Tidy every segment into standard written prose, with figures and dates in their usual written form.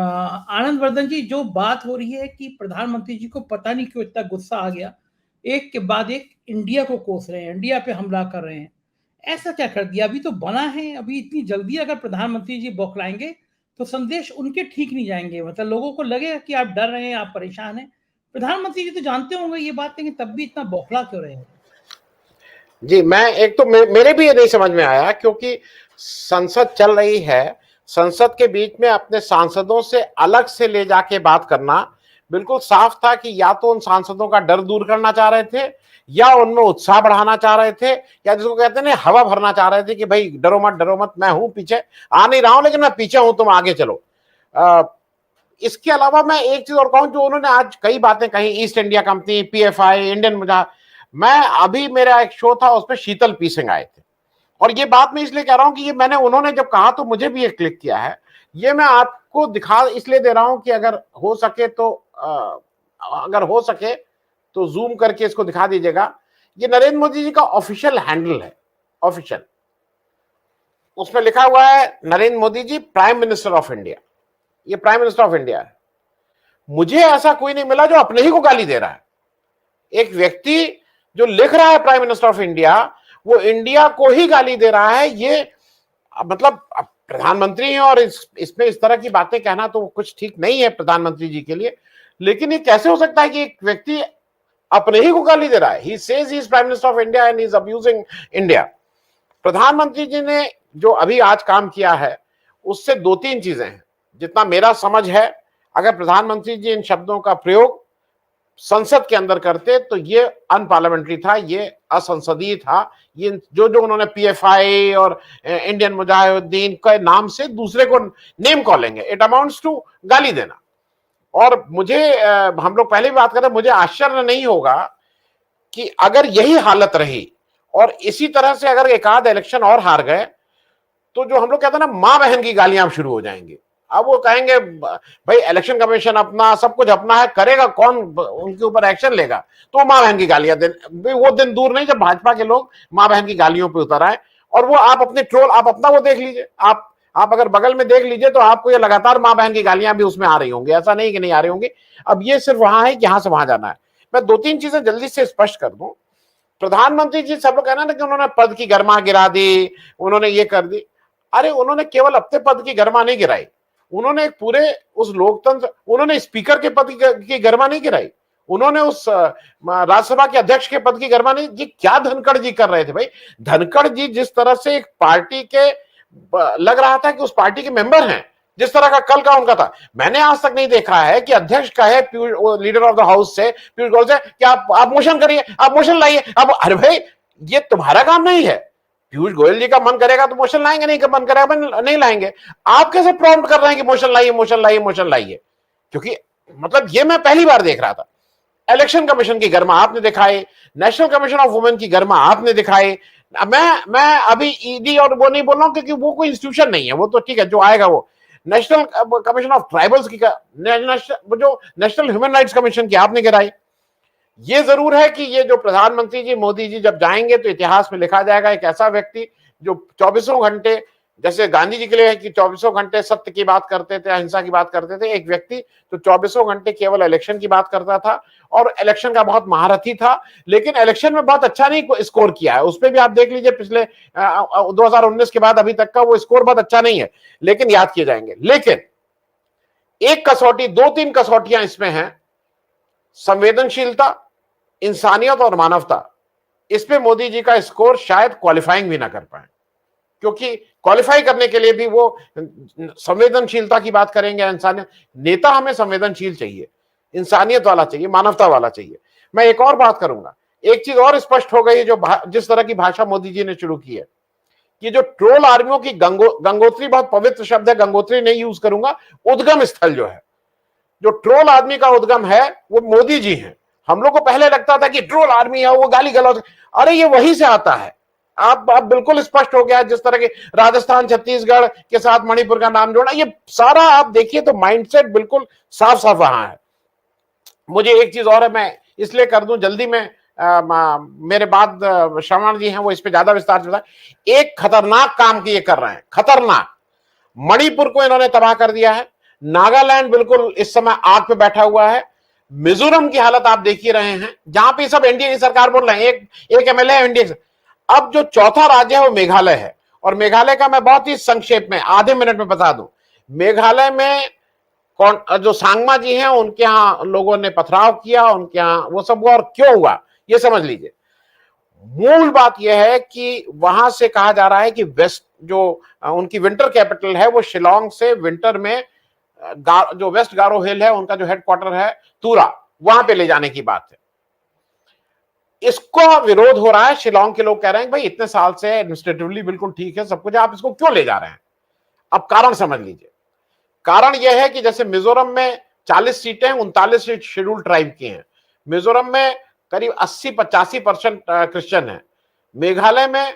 आनंद वर्धन जी, जो बात हो रही है कि प्रधानमंत्री जी को पता नहीं क्यों इतना गुस्सा आ गया, एक के बाद एक इंडिया को कोस रहे हैं, इंडिया पे हमला कर रहे हैं। ऐसा क्या कर दिया? अभी तो बना है, अभी इतनी जल्दी अगर प्रधानमंत्री जी बौखलाएंगे तो संदेश उनके ठीक नहीं जाएंगे। मतलब लोगों को लगेगा कि आप डर रहे हैं, आप परेशान हैं। प्रधानमंत्री जी तो जानते होंगे ये बात, लेकिन तब भी इतना बौखला क्यों रहे हैं? जी, मैं एक तो मेरे भी ये नहीं समझ में आया, क्योंकि संसद चल रही है, संसद के बीच में अपने सांसदों से अलग से ले जाके बात करना बिल्कुल साफ था कि या तो उन सांसदों का डर दूर करना चाह रहे थे, या उनमें उत्साह बढ़ाना चाह रहे थे, या जिसको कहते हैं ना हवा भरना चाह रहे थे कि भाई डरो मत, मैं हूं पीछे, आ नहीं रहा हूं लेकिन मैं पीछे हूं, तुम आगे चलो। इसके अलावा मैं एक चीज और कहूं, जो उन्होंने आज कई बातें कही, east India company, PFI, Indian मुजा, मैं अभी मेरा एक शो था उसमें शीतल पी सिंह आए थे, और ये बात मैं इसलिए कह रहा हूं कि ये मैंने उन्होंने जब कहा तो मुझे भी ये क्लिक किया है। ये मैं आपको दिखा इसलिए दे रहा हूं कि अगर हो सके तो जूम करके इसको दिखा दीजिएगा। ये नरेंद्र मोदी जी का ऑफिशियल हैंडल है, ऑफिशियल, उसमें लिखा हुआ है Narendra Modi ji prime minister of India. ये प्राइम मिनिस्टर ऑफ इंडिया है। मुझे ऐसा कोई नहीं मिला जो अपने ही को गाली दे रहा है। एक व्यक्ति जो लिख रहा है प्राइम मिनिस्टर ऑफ इंडिया, वो इंडिया को ही गाली दे रहा है। ये मतलब प्रधानमंत्री हैं और इसमें इस तरह की बातें कहना तो कुछ ठीक नहीं है प्रधानमंत्री जी के लिए। लेकिन ये कैसे हो सकता है कि एक व्यक्ति अपने ही को गाली दे रहा है? He says he is prime minister of India and he is abusing India. प्रधानमंत्री जी ने जो अभी आज काम किया है, उससे दो तीन चीजें हैं, जितना मेरा समझ है। अगर प्रधानमंत्री जी इन शब्दों का प्रयोग संसद के अंदर करते तो ये अनपार्लियामेंट्री था, ये असंसदीय था। ये जो उन्होंने पीएफआई और इंडियन मुजाहिदीन के नाम से दूसरे को नेम कॉलिंग है, इट अमाउंट्स टू गाली देना। और मुझे हम लोग पहले भी बात कर रहे, मुझे आश्चर्य नहीं होगा कि अगर यही हालत रही और इसी तरह से अगर एक आध इलेक्शन और हार गए, तो जो हम लोग कहते हैं ना मां बहन की गालियां शुरू हो जाएंगी। अब वो कहेंगे भाई इलेक्शन कमीशन अपना, सब कुछ अपना है, करेगा कौन, उनके ऊपर एक्शन लेगा, तो मां बहन की गालियां दे। वो दिन दूर नहीं जब भाजपा के लोग मां बहन की गालियों पे उतर आए। और वो आप अपने ट्रोल, आप अपना वो देख लीजिए, आप अगर बगल में देख लीजिए तो आपको ये लगातार मां बहन की गालियां भी उसमें आ रही होंगी, ऐसा नहीं कि नहीं आ रही होंगी। अब ये सिर्फ वहां है कि यहां से वहां जाना है। मैं दो तीन चीजें जल्दी से स्पष्ट कर दूं। प्रधानमंत्री जी, सब लोग कहना ना कि उन्होंने पद की गरिमा गिरा दी, उन्होंने ये कर दी। अरे उन्होंने केवल अपने पद की गरिमा नहीं गिराई, उन्होंने एक पूरे उस लोकतंत्र, उन्होंने स्पीकर के पद की गरिमा नहीं गिराई, उन्होंने उस राज्यसभा के अध्यक्ष के पद की गरिमा नहीं। ये क्या धनखड़ जी कर रहे थे भाई? धनखड़ जी जिस तरह से एक पार्टी के लग रहा था कि उस पार्टी के मेंबर हैं, जिस तरह का कल का उनका था, मैंने आज तक नहीं देखा है कि अध्यक्ष कहे लीडर ऑफ द हाउस से, पीयूष गोयल से, कि आप मोशन करिए, आप मोशन लाइए। अब अरे भाई ये तुम्हारा काम नहीं है। पीयूष गोयल जी का मन करेगा तो मोशन लाएंगे, नहीं का मन करेगा नहीं लाएंगे। आप कैसे प्रॉम्प्ट कर रहे हैं कि मोशन लाइए, मोशन लाइए, मोशन लाइए? क्योंकि मतलब ये मैं पहली बार देख रहा था। इलेक्शन कमीशन की गरिमा आपने दिखाई, नेशनल कमीशन ऑफ वुमेन की गरिमा आपने दिखाई। मैं अभी ईडी और वो नहीं बोल रहा हूं, क्योंकि वो कोई इंस्टीट्यूशन नहीं है, वो तो ठीक है जो आएगा वो। नेशनल कमीशन ऑफ ट्राइबल्स की, जो नेशनल ह्यूमन राइट्स कमीशन की आपने गिराई। ये जरूर है कि ये जो प्रधानमंत्री जी मोदी जी जब जाएंगे तो इतिहास में लिखा जाएगा, एक ऐसा व्यक्ति जो 24 घंटे, जैसे गांधी जी के लिए है कि 24 घंटे सत्य की बात करते थे, अहिंसा की बात करते थे, एक व्यक्ति तो 24 घंटे केवल इलेक्शन की बात करता था और इलेक्शन का बहुत महारथी था, लेकिन इलेक्शन में बहुत अच्छा नहीं स्कोर किया है। उस पर भी आप देख लीजिए, पिछले 2019 के बाद अभी तक का वो स्कोर बहुत अच्छा नहीं है, लेकिन याद किए जाएंगे। लेकिन एक कसौटी, दो तीन कसौटियां इसमें हैं, संवेदनशीलता, इंसानियत और मानवता। इस पे मोदी जी का स्कोर शायद क्वालिफाइंग भी ना कर पाए, क्योंकि क्वालिफाई करने के लिए भी वो संवेदनशीलता की बात करेंगे, इंसानियत। नेता हमें संवेदनशील चाहिए, इंसानियत वाला चाहिए, मानवता वाला चाहिए। मैं एक और बात करूंगा, एक चीज और स्पष्ट हो गई, जो जिस तरह की भाषा मोदी जी ने शुरू की है, कि जो ट्रोल आर्मियों की गंगोत्री, बहुत पवित्र शब्द है, गंगोत्री नहीं यूज करूंगा, उद्गम स्थल जो है, जो ट्रोल आदमी का उद्गम है वो मोदी जी हैं। हम लोग को पहले लगता था कि ट्रोल आर्मी है वो गाली गलौज, अरे ये वहीं से आता है। आप बिल्कुल स्पष्ट हो गया, जिस तरह के राजस्थान छत्तीसगढ़ के साथ मणिपुर का नाम जोड़ा, ये सारा आप देखिए तो माइंडसेट बिल्कुल साफ साफ वहां है। मुझे एक चीज और है, मैं इसलिए कर दूं जल्दी में, मेरे बाद श्रवण जी हैं, वो इस पे ज्यादा विस्तार से बताएं। एक खतरनाक काम की ये कर रहे हैं, खतरनाक। मणिपुर को इन्होंने तबाह कर दिया है, नागालैंड बिल्कुल इस समय आग पे बैठा हुआ है। मिजोरम की हालत आप देख ही रहे हैं, जहां पे सब एनडीए की सरकार बोल रहे हैं, एक एमएलए है एनडीए। अब जो चौथा राज्य है वो मेघालय है, और मेघालय का मैं बहुत ही संक्षेप में आधे मिनट में बता दूं। मेघालय में कौन जो सांगमा जी हैं, उनके यहां लोगों ने पथराव किया, उनके यहां वो सब हुआ, और क्यों हुआ ये समझ लीजिए। मूल बात यह है कि वहां से कहा जा रहा है कि वेस्ट जो उनकी विंटर कैपिटल है वो शिलोंग से विंटर में जो वेस्ट गारो हिल है उनका जो हेडक्वार्टर है तूरा, वहां पे ले जाने की बात है। इसको विरोध हो रहा है। शिलोंग के लोग कह रहे हैं भाई इतने साल से एडमिनिस्ट्रेटिवली बिल्कुल ठीक है सब कुछ, आप इसको क्यों ले जा रहे हैं। अब कारण समझ लीजिए। कारण यह है कि जैसे मिजोरम में 40 सीटें 39 सीट शेड्यूल ट्राइब की हैं, मिजोरम में करीब 80-85% क्रिश्चियन है, मेघालय में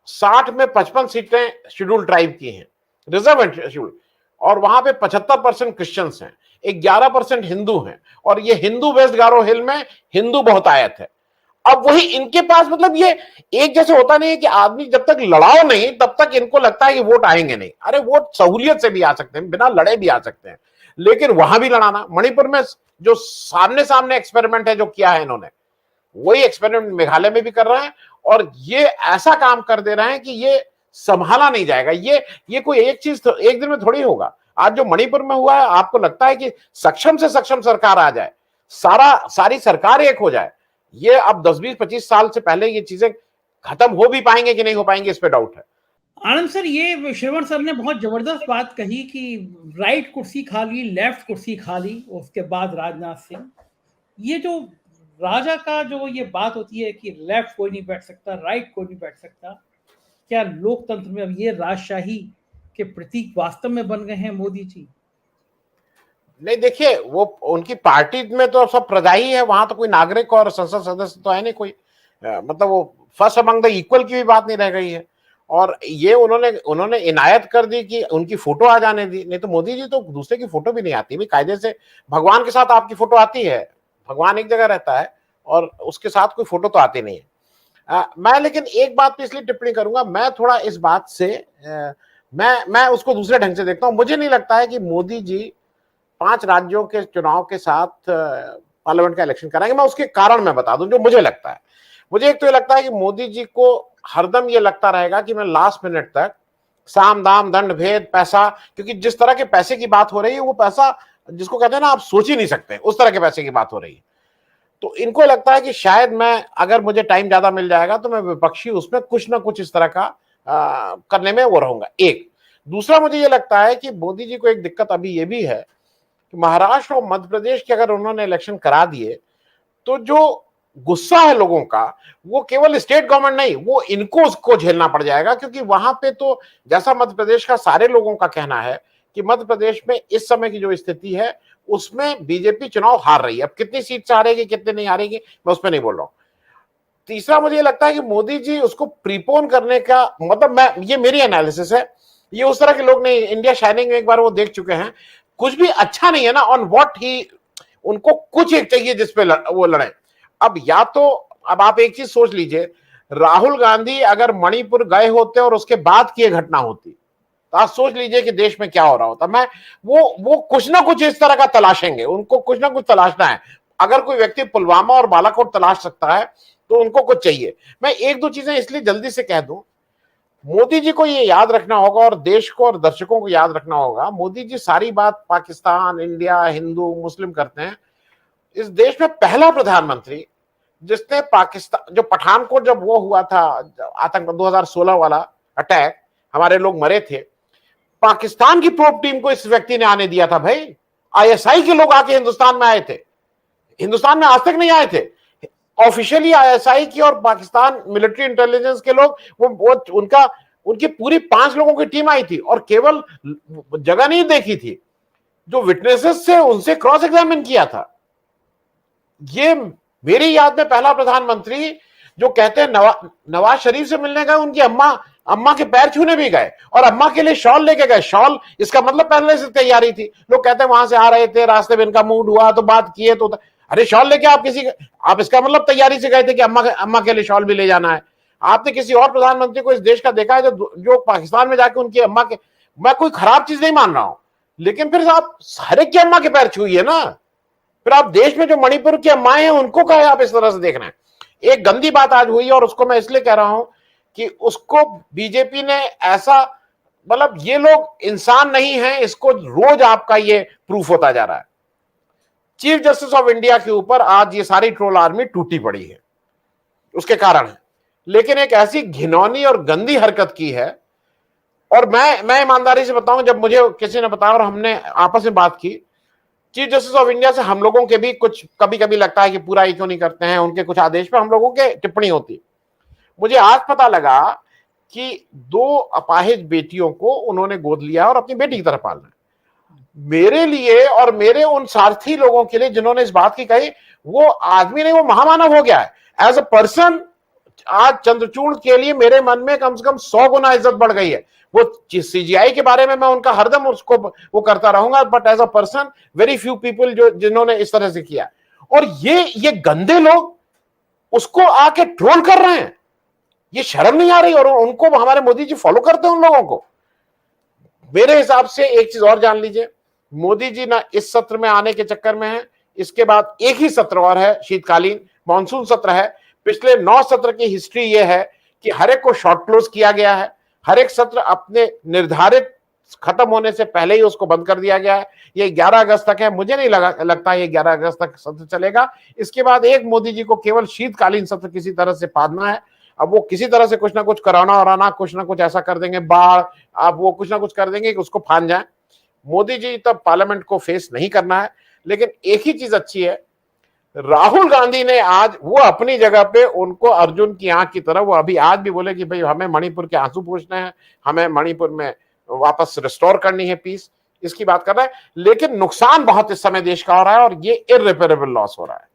60 में 55 सीटें शेड्यूल ट्राइब की हैं, रिजर्व एंड शेड्यूल, और वहां पे 75% क्रिश्चियंस हैं, 11% हिंदू हैं, और ये हिंदू वेस्ट गारो हिल में हिंदू बहुतायत है। अब वही इनके पास मतलब ये एक जैसे होता नहीं है कि आदमी जब तक लड़ाओ नहीं तब तक इनको लगता है कि वोट आएंगे नहीं। अरे वोट सहूलियत से भी आ सकते हैं, बिना लड़े भी आ सकते हैं, लेकिन वहां भी लड़ाना। मणिपुर में जो सामने सामने एक्सपेरिमेंट है जो किया है इन्होंने, वही एक्सपेरिमेंट मेघालय में भी कर रहे हैं, और ये ऐसा काम कर दे रहे हैं कि ये संभाला नहीं जाएगा। ये कोई एक चीज एक दिन में थोड़ी होगा। आज जो मणिपुर में हुआ है, आपको लगता है कि सक्षम से सक्षम सरकार आ जाए, सारी सरकार एक हो जाए, ये अब 10-20-25 साल से पहले ये चीजें खत्म हो भी पाएंगे कि नहीं हो पाएंगे, इस पे डाउट है। आनंद सर, ये श्रवण सर ने बहुत जबरदस्त बात कही कि राइट कुर्सी खाली, लेफ्ट कुर्सी खाली, उसके बाद राजनाथ सिंह। ये जो राजा का जो ये बात होती है कि लेफ्ट कोई नहीं बैठ सकता, राइट कोई नहीं बैठ सकता, क्या लोकतंत्र में अब ये राजशाही के प्रतीक वास्तव में बन गए हैं मोदी जी? नहीं देखिए, वो उनकी पार्टी में तो सब प्रजा ही है, वहां तो कोई नागरिक और संसद सदस्य तो है नहीं कोई, मतलब वो फर्स्ट अमंग द इक्वल की भी बात नहीं रह गई है। और ये उन्होंने इनायत कर दी कि उनकी फोटो आ जाने दी, नहीं तो मोदी जी तो दूसरे की फोटो भी नहीं आती भी कायदे से। भगवान के साथ आपकी फोटो आती है, भगवान एक जगह रहता है और उसके साथ कोई फोटो तो आती नहीं है। मैं लेकिन एक बात पे इसलिए टिप्पणी करूंगा, मैं थोड़ा इस बात से मैं उसको दूसरे ढंग से देखता हूं। मुझे नहीं लगता है कि मोदी जी 5 राज्यों के चुनाव के साथ पार्लियामेंट का इलेक्शन कराएंगे। मैं उसके कारण मैं बता दूं जो मुझे लगता है। मुझे एक तो ये लगता है कि मोदी जी को हरदम ये लगता रहेगा कि मैं लास्ट मिनट तक साम दाम दंड भेद पैसा, क्योंकि जिस तरह के पैसे की बात हो रही है वो पैसा जिसको कहते हैं ना आप सोच ही नहीं सकते, उस तरह के पैसे की बात हो रही है। तो इनको लगता है कि शायद मैं अगर मुझे टाइम ज्यादा मिल जाएगा तो मैं विपक्षी उसमें कुछ ना कुछ इस तरह का करने में वो रहूंगा। एक दूसरा मुझे ये लगता है कि मोदी जी को एक दिक्कत अभी ये भी है कि महाराष्ट्र और मध्य प्रदेश के अगर उन्होंने इलेक्शन करा दिए तो जो गुस्सा है लोगों का वो केवल स्टेट गवर्नमेंट नहीं, वो इनको उसको झेलना पड़ जाएगा। क्योंकि वहां पे तो जैसा मध्य प्रदेश का सारे लोगों का कहना है कि मध्य प्रदेश में इस समय की जो स्थिति है उसमें बीजेपी चुनाव हार रही है। अब कितनी सीट से हारेगी कितने नहीं हारेगी मैं उस पर नहीं बोल रहा हूं। तीसरा मुझे लगता है कि मोदी जी उसको प्रीपोन करने का मतलब, मैं ये मेरी एनालिसिस है, ये उस तरह के लोग नहीं। इंडिया शाइनिंग में एक बार वो देख चुके हैं, कुछ भी अच्छा नहीं है ना ऑन व्हाट ही, उनको कुछ एक चाहिए जिसपे वो लड़े। अब या तो अब आप एक चीज सोच लीजिए, राहुल गांधी अगर मणिपुर गए होते और उसके बाद की घटना होती तो आप सोच लीजिए कि देश में क्या हो रहा होता। मैं वो कुछ ना कुछ इस तरह का तलाशेंगे, उनको कुछ ना कुछ तलाशना है। अगर कोई व्यक्ति पुलवामा और बालाकोट तलाश सकता है तो उनको कुछ चाहिए। मैं एक दो चीजें इसलिए जल्दी से कह दूं, मोदी जी को ये याद रखना होगा और देश को और दर्शकों को याद रखना होगा, मोदी जी सारी बात पाकिस्तान इंडिया हिंदू मुस्लिम करते हैं। इस देश में पहला प्रधानमंत्री जिसने पाकिस्तान, जो पठानकोट जब वो हुआ था आतंक 2016 वाला अटैक, हमारे लोग मरे थे, पाकिस्तान की प्रोब टीम को इस व्यक्ति ने आने दिया था। भाई आईएसआई के लोग आके हिंदुस्तान में आए थे, हिंदुस्तान में आज तक नहीं आए थे। ऑफिशियली आईएसआई की और पाकिस्तान मिलिट्री इंटेलिजेंस के लोग वो उनकी पूरी 5 लोगों की टीम आई थी और केवल जगह नहीं देखी थी, जो विटनेसेस से उनसे क्रॉस एग्जामिन किया था। ये मेरी याद में पहला प्रधानमंत्री जो कहते हैं नवाज शरीफ से मिलने गए, उनकी अम्मा के पैर छूने भी गए और अम्मा के लिए शॉल लेके गए। शॉल इसका मतलब पहले से तैयारी थी। लोग कहते हैं वहां से आ रहे थे, रास्ते में इनका मूड हुआ तो बात किए तो अरे शॉल लेके आप इसका मतलब तैयारी से गए थे कि अम्मा के लिए शॉल भी ले जाना है। आपने किसी और प्रधानमंत्री को इस देश का देखा है जो पाकिस्तान में जाके उनकी अम्मा के, मैं कोई खराब चीज नहीं मान रहा हूं, लेकिन फिर आप हर एक की अम्मा के पैर छुइए ना। फिर आप देश में जो मणिपुर की अम्माएं हैं उनको कहे आप इस तरह से देख रहे हैं। एक गंदी बात आज हुई और उसको मैं इसलिए कह रहा हूं कि उसको बीजेपी ने ऐसा, मतलब ये लोग इंसान नहीं है, इसको रोज आपका ये प्रूफ होता जा रहा है। चीफ जस्टिस ऑफ इंडिया के ऊपर आज ये सारी ट्रोल आर्मी टूटी पड़ी है, उसके कारण है। लेकिन एक ऐसी घिनौनी और गंदी हरकत की है, और मैं ईमानदारी से बताऊं, जब मुझे किसी ने बताया और हमने आपस में बात की, चीफ जस्टिस ऑफ इंडिया से हम लोगों के भी कुछ कभी कभी लगता है कि पूरा ही क्यों नहीं करते हैं, उनके कुछ आदेश पर हम लोगों के टिप्पणी होती। मुझे आज पता लगा कि 2 अपाहिज बेटियों को उन्होंने गोद लिया और अपनी बेटी की तरह पालना है। मेरे लिए और मेरे उन सारथी लोगों के लिए जिन्होंने इस बात की कही, वो आदमी नहीं, वो महामानव हो गया है एज अ पर्सन। आज चंद्रचूड़ के लिए मेरे मन में कम से कम 100 गुना इज्जत बढ़ गई है। वो सीजीआई के बारे में मैं उनका हरदम उसको वो करता रहूंगा, but as a person very few people जो जिन्होंने इस तरह से किया। और ये गंदे लोग उसको आके ट्रोल कर रहे हैं, ये शर्म नहीं आ रही। और उनको हमारे मोदी जी फॉलो करते हैं उन लोगों को। मेरे हिसाब से एक चीज और जान लीजिए, मोदी जी ना इस सत्र में आने के चक्कर में है, इसके बाद एक ही सत्र और है, शीतकालीन मानसून सत्र है। पिछले 9 सत्र की हिस्ट्री ये है कि हर एक को शॉर्ट क्लोज किया गया है, हर एक सत्र अपने निर्धारित खत्म होने से पहले ही उसको बंद कर दिया गया है। ये 11 अगस्त तक है, मुझे नहीं लगता ये 11 अगस्त तक सत्र चलेगा। इसके बाद एक मोदी जी को केवल शीतकालीन सत्र किसी तरह से पादना है। अब वो किसी तरह से कुछ ना कुछ कराना और आना, कुछ ना कुछ ऐसा कर देंगे, बाढ़, अब वो कुछ ना कुछ कर देंगे कि उसको फान जाए। मोदी जी तब पार्लियामेंट को फेस नहीं करना है। लेकिन एक ही चीज अच्छी है, राहुल गांधी ने आज वो अपनी जगह पे उनको अर्जुन की आंख की तरह, वो अभी आज भी बोले कि भाई हमें मणिपुर के आंसू पूछने हैं, हमें मणिपुर में वापस रिस्टोर करनी है पीस, इसकी बात कर रहा है। लेकिन नुकसान बहुत इस समय देश का हो रहा है और ये इर्रिपेरेबल लॉस हो रहा है।